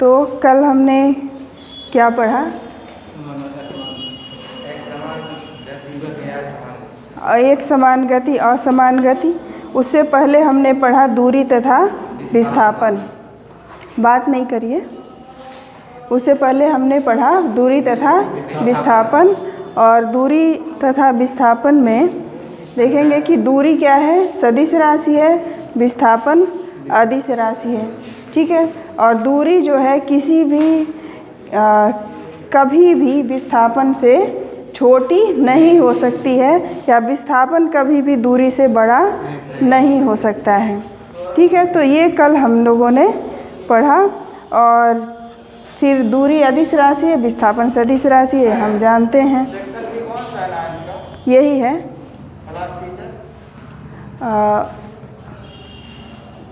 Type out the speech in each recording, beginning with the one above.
तो कल हमने क्या पढ़ा? एक समान गति, असमान गति। उससे पहले हमने पढ़ा दूरी तथा विस्थापन। बात नहीं करिए। उससे पहले हमने पढ़ा दूरी तथा विस्थापन, और दूरी तथा विस्थापन में देखेंगे कि दूरी क्या है, सदिश राशि है, विस्थापन अदिश राशि है। ठीक है। और दूरी जो है किसी भी कभी भी विस्थापन से छोटी नहीं हो सकती है, या विस्थापन कभी भी दूरी से बड़ा नहीं हो सकता है। ठीक है। तो ये कल हम लोगों ने पढ़ा। और फिर दूरी अदिश राशि है, विस्थापन सदिश राशि है, हम जानते हैं। यही है।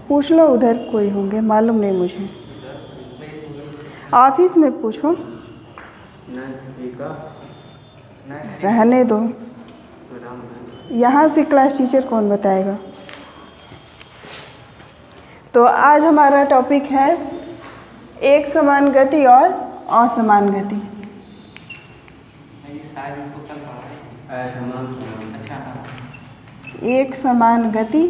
पूछ लो, उधर कोई होंगे, मालूम नहीं मुझे। ऑफिस में पूछो। रहने दो। यहाँ से क्लास टीचर कौन बताएगा? तो आज हमारा टॉपिक है एक समान गति और असमान गति। एक समान गति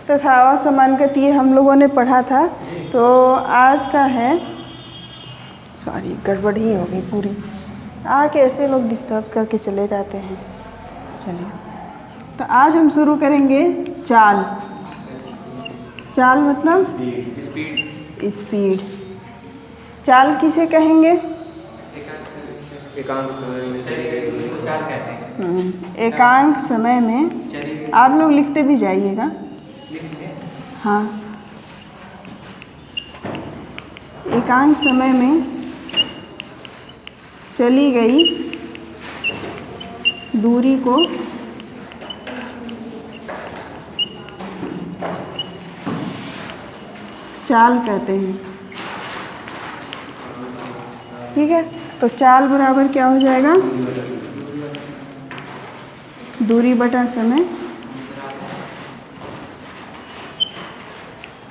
तथा असमान गति ये हम लोगों ने पढ़ा था। तो आज का है, सॉरी गड़बड़ ही हो गई पूरी। आके ऐसे लोग डिस्टर्ब करके चले जाते हैं। चलिए, तो आज हम शुरू करेंगे चाल। चाल मतलब स्पीड। चाल किसे कहेंगे? एकांक समय में। आप लोग लिखते भी जाइएगा। हाँ, एकांक समय में चली गई दूरी को चाल कहते हैं। ठीक है। तो चाल बराबर क्या हो जाएगा? दूरी बटा समय,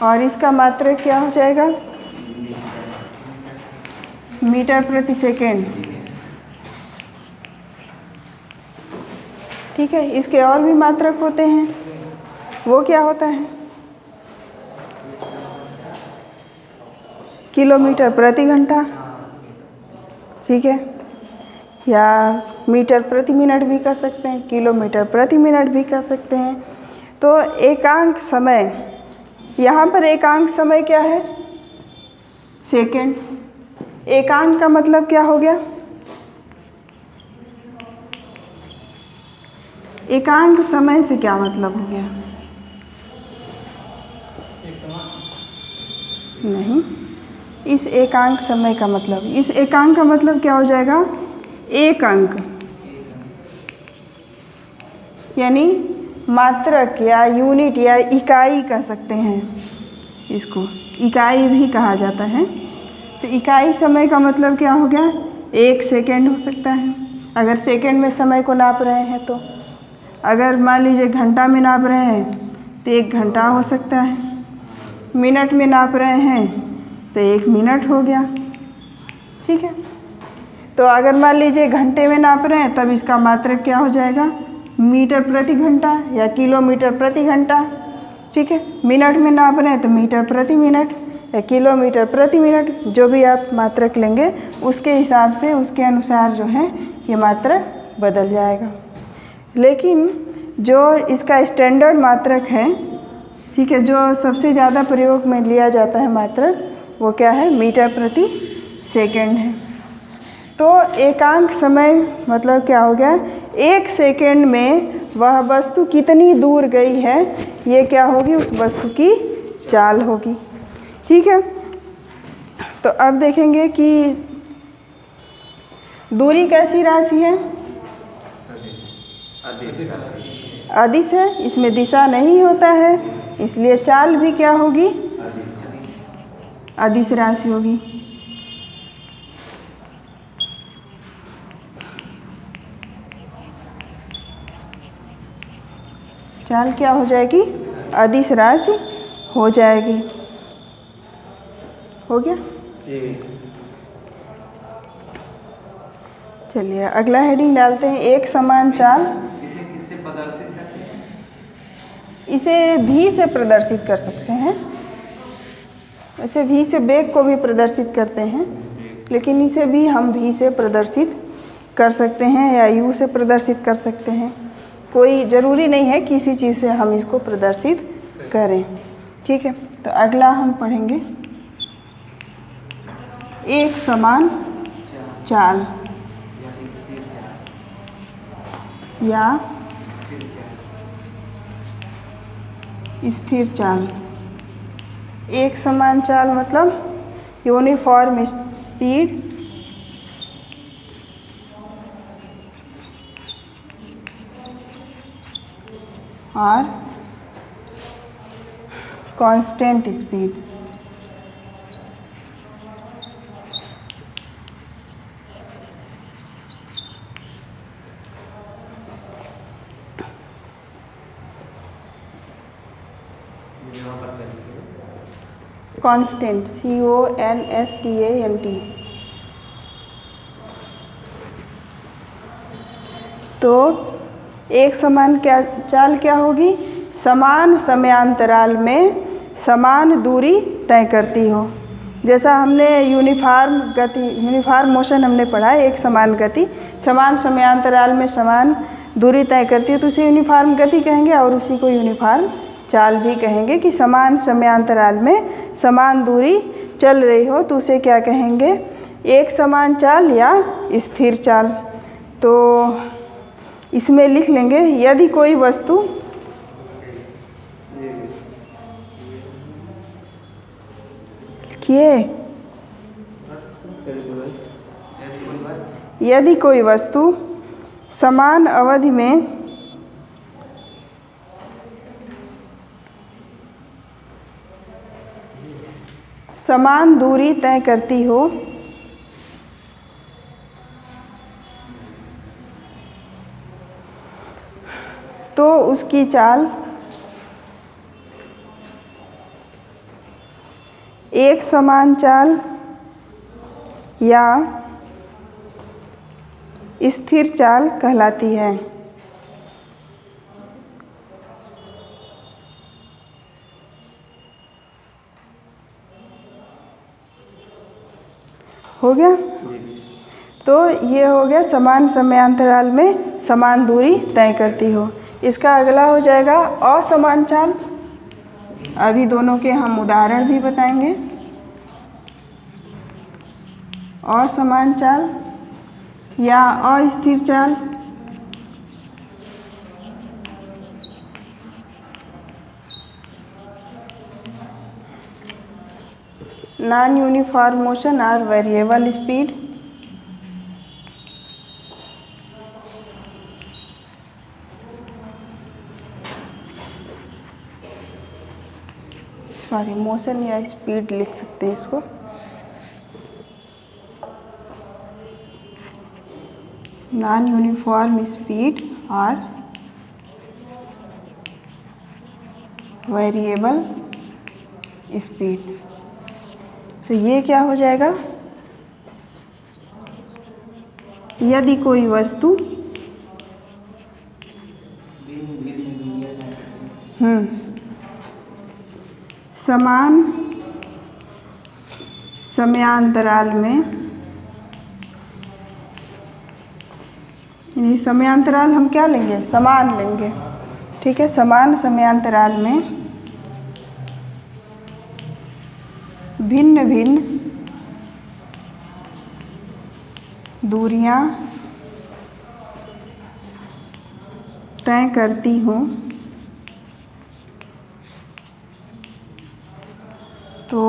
और इसका मात्रक क्या हो जाएगा? मीटर प्रति सेकेंड। ठीक है। इसके और भी मात्रक होते हैं। वो क्या होता है? किलोमीटर प्रति घंटा। ठीक है। या मीटर प्रति मिनट भी कह सकते हैं, किलोमीटर प्रति मिनट भी कह सकते हैं। तो एकांक समय, यहाँ पर एकांक समय क्या है? सेकेंड। एकांक का मतलब क्या हो गया? एकांक समय से क्या मतलब हो गया? नहीं, इस एकांक समय का मतलब, इस एकांक का मतलब क्या हो जाएगा? एक अंक, यानी मात्रक या यूनिट या इकाई कह सकते हैं। इसको इकाई भी कहा जाता है। तो इकाई समय का मतलब क्या हो गया? एक सेकेंड हो सकता है, अगर सेकेंड में समय को नाप रहे हैं तो। अगर मान लीजिए घंटा में नाप रहे हैं तो एक घंटा हो सकता है। मिनट में नाप रहे हैं तो एक मिनट हो गया। ठीक है। तो अगर मान लीजिए घंटे में नाप रहे हैं तब इसका मात्रक क्या हो जाएगा? मीटर प्रति घंटा या किलोमीटर प्रति घंटा। ठीक है। मिनट में नाप रहे हैं तो मीटर प्रति मिनट या किलोमीटर प्रति मिनट, जो भी आप मात्रक लेंगे उसके हिसाब से, उसके अनुसार जो है ये मात्रक बदल जाएगा। लेकिन जो इसका स्टैंडर्ड मात्रक है, ठीक है, जो सबसे ज़्यादा प्रयोग में लिया जाता है मात्रक, वो क्या है? मीटर प्रति सेकेंड है। तो एकांक समय मतलब क्या हो गया? एक सेकेंड में वह वस्तु कितनी दूर गई है, ये क्या होगी? उस वस्तु की चाल होगी। ठीक है। तो अब देखेंगे कि दूरी कैसी राशि है? अदिश है, इसमें दिशा नहीं होता है, इसलिए चाल भी क्या होगी? अदिश राशि होगी। चाल क्या हो जाएगी? अदिश राशि हो जाएगी। हो गया। चलिए अगला हेडिंग डालते हैं, एक समान चाल। इसे किससे प्रदर्शित करते हैं? इसे भी से प्रदर्शित कर सकते हैं। वैसे भी से बेग को भी प्रदर्शित करते हैं, लेकिन इसे भी हम भी से प्रदर्शित कर सकते हैं या यू से प्रदर्शित कर सकते हैं। कोई ज़रूरी नहीं है किसी चीज़ से हम इसको प्रदर्शित करें। ठीक है, तो अगला हम पढ़ेंगे एक समान चाल या स्थिर चाल। एक समान चाल मतलब यूनिफॉर्म स्पीड और कांस्टेंट स्पीड। Constant CONSTANT। तो एक समान क्या चाल क्या होगी? समान समयांतराल में समान दूरी तय करती हो। जैसा हमने यूनिफॉर्म मोशन हमने पढ़ा है, एक समान गति समान समयांतराल में समान दूरी तय करती है, तो उसे यूनिफॉर्म गति कहेंगे और उसी को यूनिफॉर्म चाल भी कहेंगे कि समान समयांतराल में समान दूरी चल रही हो तो उसे क्या कहेंगे? एक समान चाल या स्थिर चाल। तो इसमें लिख लेंगे, यदि कोई वस्तु लिखिए, यदि कोई वस्तु समान अवधि में समान दूरी तय करती हो तो उसकी चाल एक समान चाल या स्थिर चाल कहलाती है। हो गया? तो ये हो गया समान समयांतराल में समान दूरी तय करती हो। इसका अगला हो जाएगा असमान चाल। अभी दोनों के हम उदाहरण भी बताएंगे। असमान चाल या अस्थिर चाल। नॉन यूनिफॉर्म मोशन और वेरिएबल स्पीड। सॉरी, मोशन या स्पीड लिख सकते हैं इसको। नॉन यूनिफॉर्म स्पीड और वेरिएबल स्पीड। तो ये क्या हो जाएगा? यदि कोई वस्तु समान समयांतराल में, यानी समयांतराल हम क्या लेंगे? समान लेंगे। ठीक है, समान समयांतराल में भिन्न भिन्न दूरियां तय करती हों तो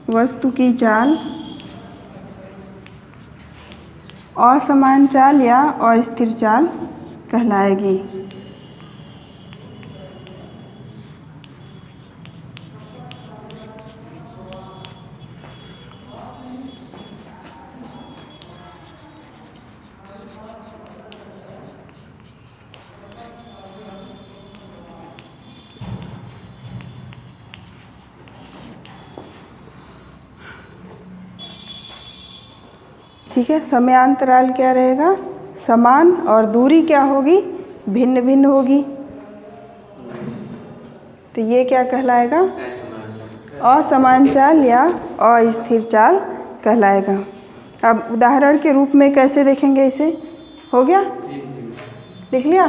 वस्तु की चाल असमान चाल या अस्थिर चाल कहलाएगी। ठीक है, समयांतराल क्या रहेगा? समान, और दूरी क्या होगी? भिन्न भिन्न होगी। तो ये क्या कहलाएगा? असमान चाल या अस्थिर चाल कहलाएगा। अब उदाहरण के रूप में कैसे देखेंगे इसे? हो गया? लिख लिया?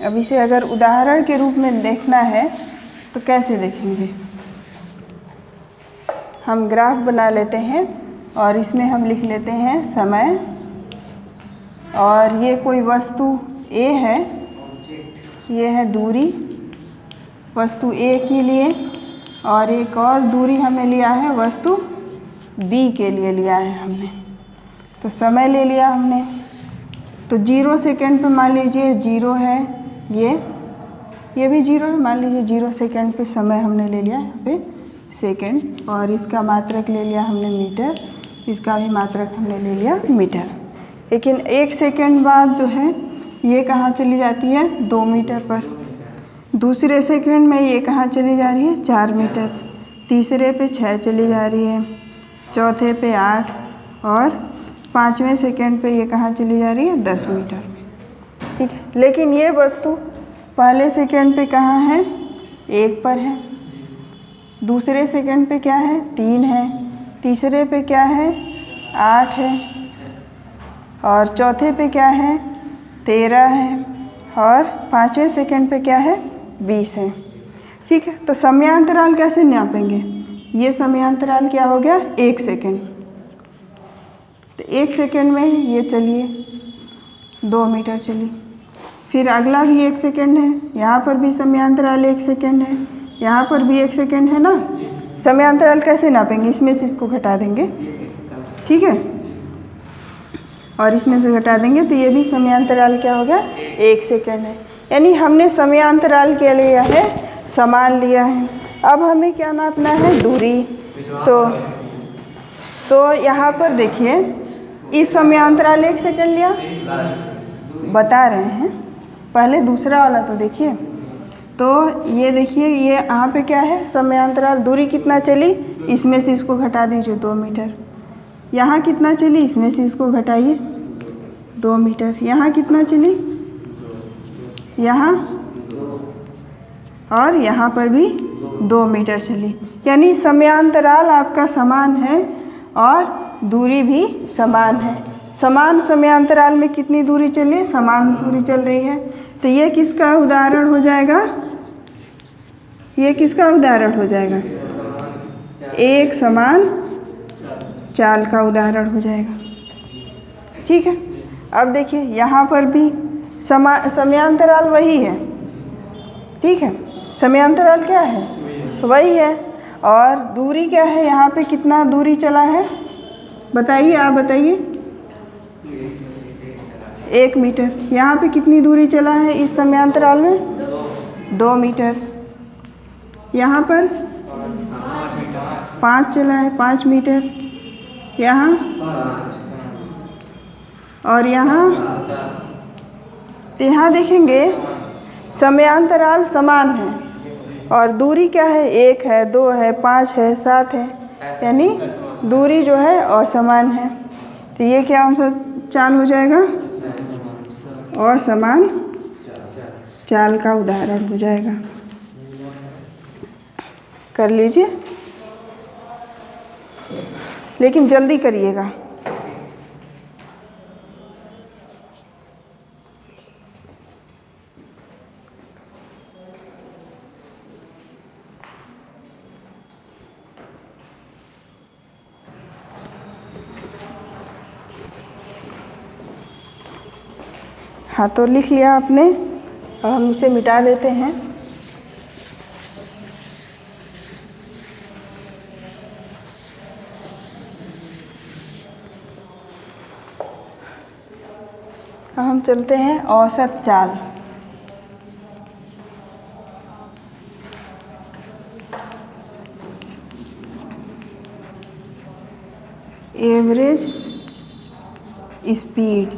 अब इसे अगर उदाहरण के रूप में देखना है तो कैसे देखेंगे? हम ग्राफ बना लेते हैं और इसमें हम लिख लेते हैं समय, और ये कोई वस्तु A है, ये है दूरी वस्तु A के लिए, और एक और दूरी हमें लिया है वस्तु B के लिए लिया है हमने। तो समय ले लिया हमने, तो 0 सेकेंड पे मान लीजिए 0 है, ये भी 0 है, मान लीजिए 0 सेकेंड पे समय हमने ले लिया यहाँ पे सेकेंड, और इसका मात्रक ले लिया हमने मीटर, इसका भी मात्रक हमने ले लिया मीटर। लेकिन 1 सेकेंड बाद जो है ये कहाँ चली जाती है? 2 मीटर पर। दूसरे सेकेंड में ये कहाँ चली जा रही है? 4 मीटर। तीसरे पे 6 चली जा रही है, चौथे पे 8, और 5वें सेकेंड पे ये कहाँ चली जा रही है? 10 मीटर। ठीक है, लेकिन ये वस्तु पहले सेकेंड पे कहाँ है? 1 पर है, दूसरे सेकेंड पे क्या है? 3 है, तीसरे पे क्या है? 8 है, और चौथे पे क्या है? 13 है, और 5वें सेकेंड पे क्या है? 20 है। ठीक है, तो समयांतराल कैसे नापेंगे? ये समयांतराल क्या हो गया? 1 सेकेंड। तो 1 सेकेंड में ये चलिए 2 मीटर चली, फिर अगला भी 1 सेकेंड है, यहाँ पर भी समयांतराल 1 सेकेंड है, यहाँ पर भी 1 सेकेंड है ना। समयांतराल कैसे नापेंगे? इसमें से इसको घटा देंगे, ठीक है, और इसमें से घटा देंगे तो ये भी समयांतराल क्या हो गया? 1 सेकेंड है। यानी हमने समयांतराल क्या लिया है? समान लिया है। अब हमें क्या नापना है? दूरी। तो यहाँ पर देखिए, इस समयांतराल 1 सेकेंड लिया, बता रहे हैं, पहले दूसरा वाला तो देखिए। तो ये देखिए, ये यहाँ पे क्या है? समयांतराल दूरी कितना चली? इसमें से इसको घटा दीजिए 2 मीटर। यहाँ कितना चली? इसमें से इसको घटाइए 2 मीटर। यहाँ कितना चली? यहाँ, और यहाँ पर भी 2 मीटर चली। यानी समयांतराल आपका समान है और दूरी भी समान है। समान समयांतराल में कितनी दूरी चली? समान दूरी चल रही है। तो ये किसका उदाहरण हो जाएगा? ये किसका उदाहरण हो जाएगा? एक समान चाल का उदाहरण हो जाएगा। ठीक है, अब देखिए यहाँ पर भी समयांतराल वही है। ठीक है, समयांतराल क्या है? वही है, और दूरी क्या है? यहाँ पे कितना दूरी चला है? बताइए, आप बताइए। 1 मीटर। यहाँ पे कितनी दूरी चला है इस समयांतराल में? 2 मीटर। यहाँ पर 5 चला है, 5 मीटर। यहाँ और यहाँ देखेंगे समयांतराल समान है, और दूरी क्या है? 1 है, 2 है, 5 है, 7 है, यानी दूरी जो है असमान है। तो ये क्या चाल हो जाएगा? असमान चाल का उदाहरण हो जाएगा। कर लीजिए, लेकिन जल्दी करिएगा। हाँ, तो लिख लिया आपने, अब हम इसे मिटा देते हैं। अब हम चलते हैं औसत चाल। Average speed.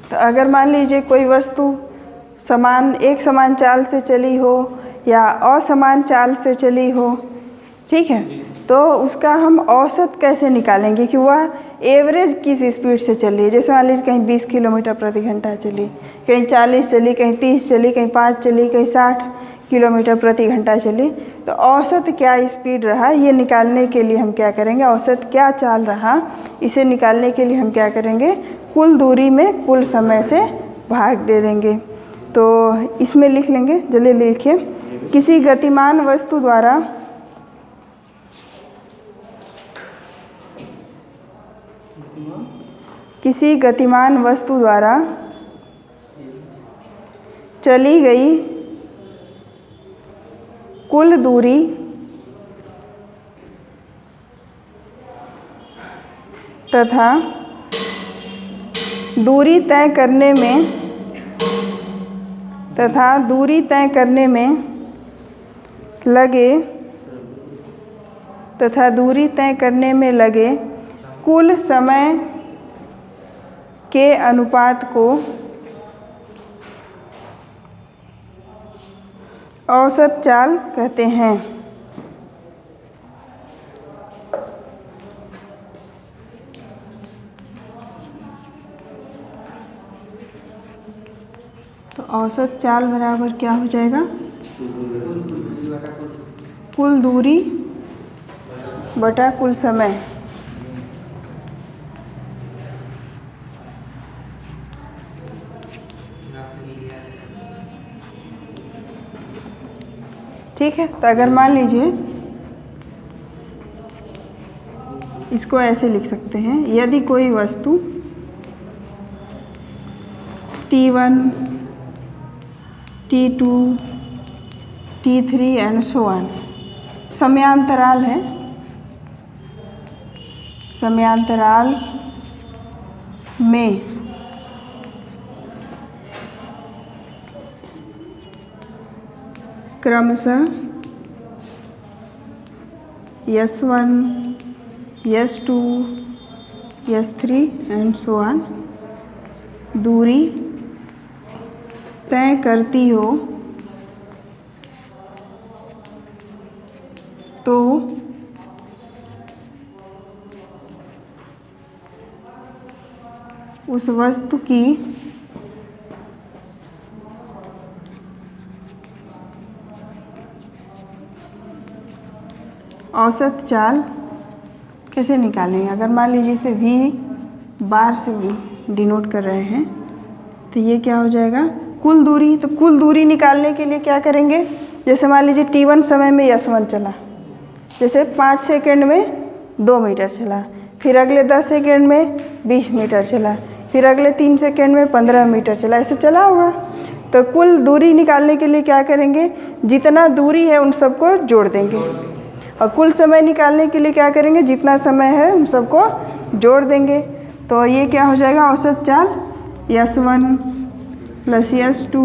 तो अगर मान लीजिए कोई वस्तु एक समान चाल से चली हो, या असमान चाल से चली हो, ठीक है, तो उसका हम औसत कैसे निकालेंगे कि वह एवरेज किस स्पीड से चली है। जैसे मान लीजिए कहीं 20 किलोमीटर प्रति घंटा चली, कहीं 40 चली, कहीं 30 चली, कहीं 5 चली, कहीं 60 किलोमीटर प्रति घंटा चली, तो औसत क्या स्पीड रहा ये निकालने के लिए हम क्या करेंगे, औसत क्या चाल रहा इसे निकालने के लिए हम क्या करेंगे, कुल दूरी में कुल समय से भाग दे देंगे। तो इसमें लिख लेंगे, जल्दी लिखिए। किसी गतिमान वस्तु द्वारा चली गई कुल दूरी तथा दूरी तय करने में लगे कुल समय के अनुपात को औसत चाल कहते हैं। तो औसत चाल बराबर क्या हो जाएगा, कुल दूरी बटा कुल समय। ठीक है, तो अगर मान लीजिए इसको ऐसे लिख सकते हैं, यदि कोई वस्तु T1, T2, T3 and so on समयांतराल है, समयांतराल में क्रमशः S1, S2, S3 and so on दूरी तय करती हो तो उस वस्तु की औसत चाल कैसे निकालेंगे। अगर मान लीजिए इसे V बार से डिनोट कर रहे हैं तो ये क्या हो जाएगा, कुल दूरी। तो कुल दूरी निकालने के लिए क्या करेंगे, जैसे मान लीजिए T1 समय में S1 चला, जैसे 5 सेकंड में 2 मीटर चला, फिर अगले 10 सेकंड में 20 मीटर चला, फिर अगले 3 सेकंड में 15 मीटर चला, ऐसे चला होगा। तो कुल दूरी निकालने के लिए क्या करेंगे, जितना दूरी है उन सबको जोड़ देंगे, और कुल समय निकालने के लिए क्या करेंगे, जितना समय है उन सबको जोड़ देंगे। तो ये क्या हो जाएगा, औसत चाल S1 plus S2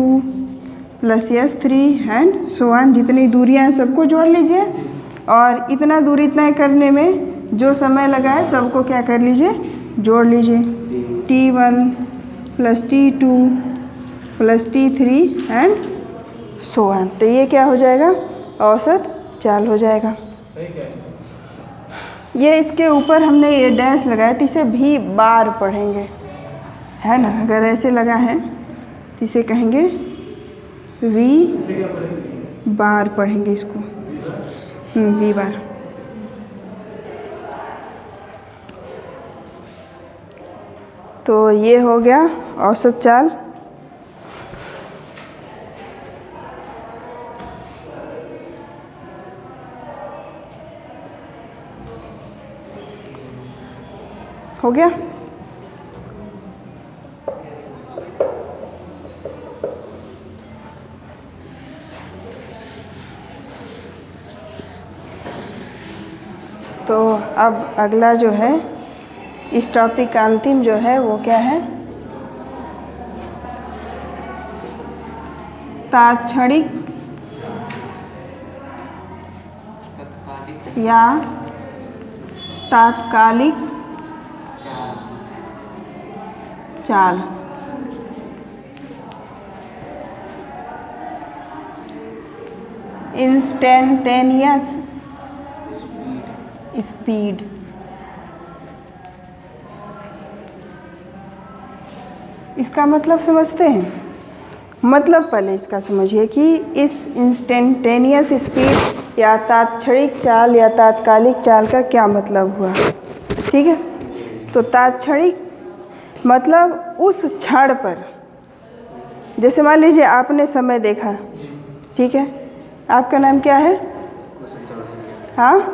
plus S3 and so on, जितनी दूरियां हैं सबको जोड़ लीजिए, और इतना दूरी तय करने में जो समय लगा है सबको क्या कर लीजिए, जोड़ लीजिए। T1 plus T2 plus T3 and so on. तो ये क्या हो जाएगा, औसत चाल हो जाएगा। ये इसके ऊपर हमने ये डैश लगाया तो इसे भी बार पढ़ेंगे, है ना। अगर ऐसे लगा है तो इसे कहेंगे V बार पढ़ेंगे इसको, V बार। तो ये हो गया औसत चाल। हो गया। तो अब अगला जो है इस टॉपिक का अंतिम जो है वो क्या है, तात्क्षणिक या तात्कालिक चाल। Instantaneous speed. इसका मतलब समझते हैं? मतलब पहले इसका समझिए कि इस इंस्टेंटेनियस स्पीड या तात्क्षणिक चाल या तात्कालिक चाल का क्या मतलब हुआ। ठीक है, तो तात्क्षणिक मतलब उस क्षण पर, जैसे मान लीजिए आपने समय देखा, ठीक है, आपका नाम क्या है? हाँ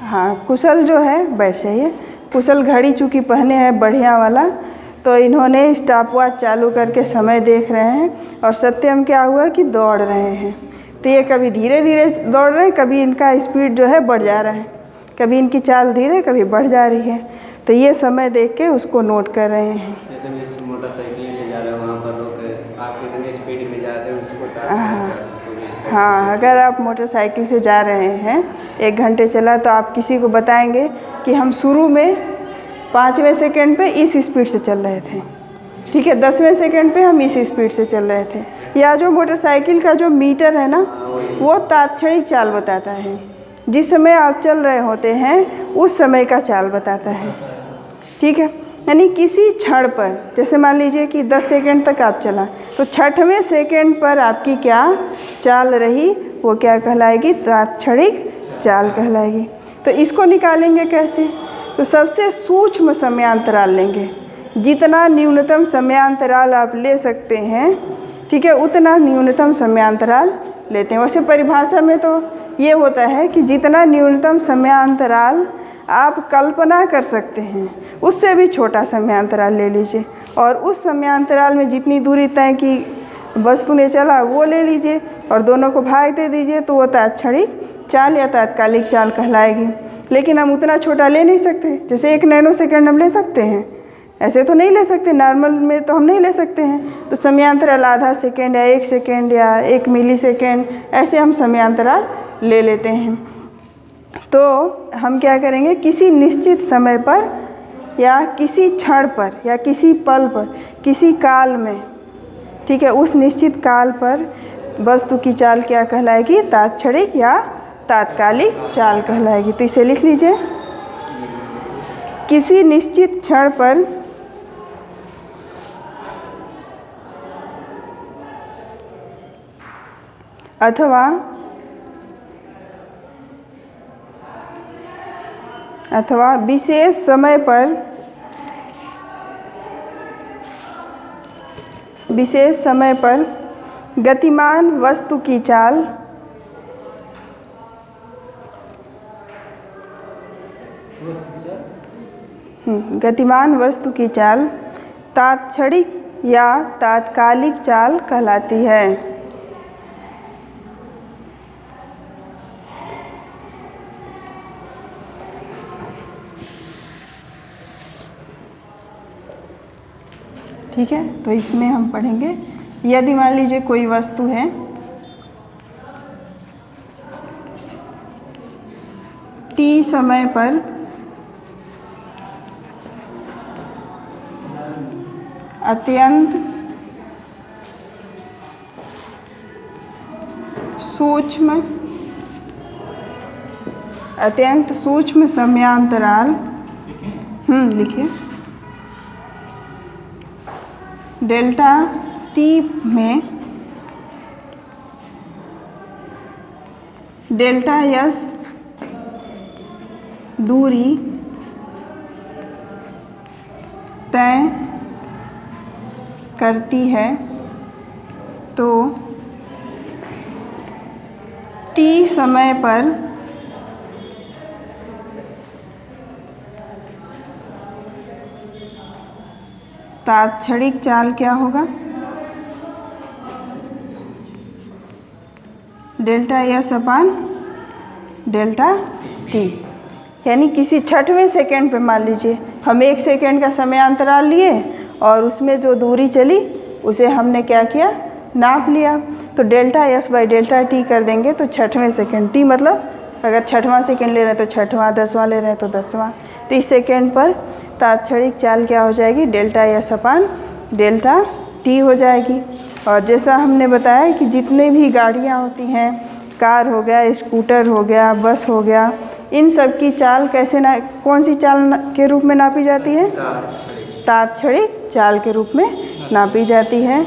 हाँ, कुशल जो है बैठ जाइए। कुशल घड़ी चूँकि पहने हैं बढ़िया वाला, तो इन्होंने स्टॉपवॉच चालू करके समय देख रहे हैं और सत्यम क्या हुआ कि दौड़ रहे हैं। तो ये कभी धीरे धीरे दौड़ रहे हैं, कभी इनका स्पीड जो है बढ़ जा रहा है, कभी इनकी चाल धीरे कभी बढ़ जा रही है। तो ये समय देख के उसको नोट कर रहे हैं। जैसे मैं मोटरसाइकिल से जा रहा हूँ, वहाँ पर रोक आप कितने स्पीड में जाते हैं उसको हाँ, अगर आप मोटरसाइकिल से जा रहे हैं 1 घंटे चला, तो आप किसी को बताएंगे कि हम शुरू में 5वें सेकंड पे इस स्पीड से चल रहे थे, ठीक है, 10वें सेकंड पे हम इस स्पीड से चल रहे थे। या जो मोटरसाइकिल का जो मीटर है ना, वो तात्क्षणिक चाल बताता है। जिस समय आप चल रहे होते हैं उस समय का चाल बताता है। ठीक है, यानी किसी क्षण पर, जैसे मान लीजिए कि 10 सेकंड तक आप चला, तो 6वें सेकंड पर आपकी क्या चाल रही, वो क्या कहलाएगी? तात्क्षणिक चाल कहलाएगी। तो इसको निकालेंगे कैसे? तो सबसे सूक्ष्म समयांतराल लेंगे। जितना न्यूनतम समयांतराल आप ले सकते हैं, ठीक है, उतना न्यूनतम समयांतराल लेते हैं। वैसे परिभाषा में तो ये होता है कि जितना न्यूनतम समयांतराल आप कल्पना कर सकते हैं, उससे भी छोटा समयांतराल ले लीजिए, और उस समयांतराल में जितनी दूरी तय की वस्तु ने चला वो ले लीजिए और दोनों को भाग दे दीजिए, तो वो तात्क्षणिक चाल या तात्कालिक चाल कहलाएगी। लेकिन हम उतना छोटा ले नहीं सकते। जैसे 1 नैनो सेकंड हम ले सकते हैं, ऐसे तो नहीं ले सकते, नॉर्मल में तो हम नहीं ले सकते हैं। तो समयांतराल आधा सेकेंड या 1 सेकेंड या 1 मिली सेकेंड, ऐसे हम समयांतराल ले लेते हैं। तो हम क्या करेंगे? किसी निश्चित समय पर या किसी क्षण पर या किसी पल पर, किसी काल में, ठीक है, उस निश्चित काल पर वस्तु की चाल क्या कहलाएगी? तात्क्षणिक या तात्कालिक चाल कहलाएगी। तो इसे लिख लीजिए। किसी निश्चित क्षण पर अथवा विशेष समय पर गतिमान वस्तु की चाल गतिमान वस्तु की चाल तात्क्षणिक या तात्कालिक चाल कहलाती है। ठीक है, तो इसमें हम पढ़ेंगे, यदि मान लीजिए कोई वस्तु है, t समय पर अत्यंत सूक्ष्म समयांतराल, लिखिए, डेल्टा t में डेल्टा s दूरी तय करती है, तो t समय पर तात्क्षणिक चाल क्या होगा? डेल्टा s अपान डेल्टा t। यानी किसी 6वें सेकंड पे मान लीजिए हम 1 सेकंड का समय अंतराल लिए और उसमें जो दूरी चली उसे हमने क्या किया? नाप लिया। तो delta s by delta t कर देंगे तो 6वें सेकंड, t मतलब अगर 6वां सेकंड ले रहे हैं तो 6वां, 10वां ले रहे हैं तो 10वां। तो इस सेकंड पर तात्क्षणिक चाल क्या हो जाएगी? डेल्टा s अपान डेल्टा t हो जाएगी। और जैसा हमने बताया कि जितने भी गाड़ियाँ होती हैं कार हो गया, स्कूटर हो गया, बस हो गया, इन सब की चाल कैसे कौन सी चाल के रूप में नापी जाती है? तात्क्षणिक चाल के रूप में नापी जाती है।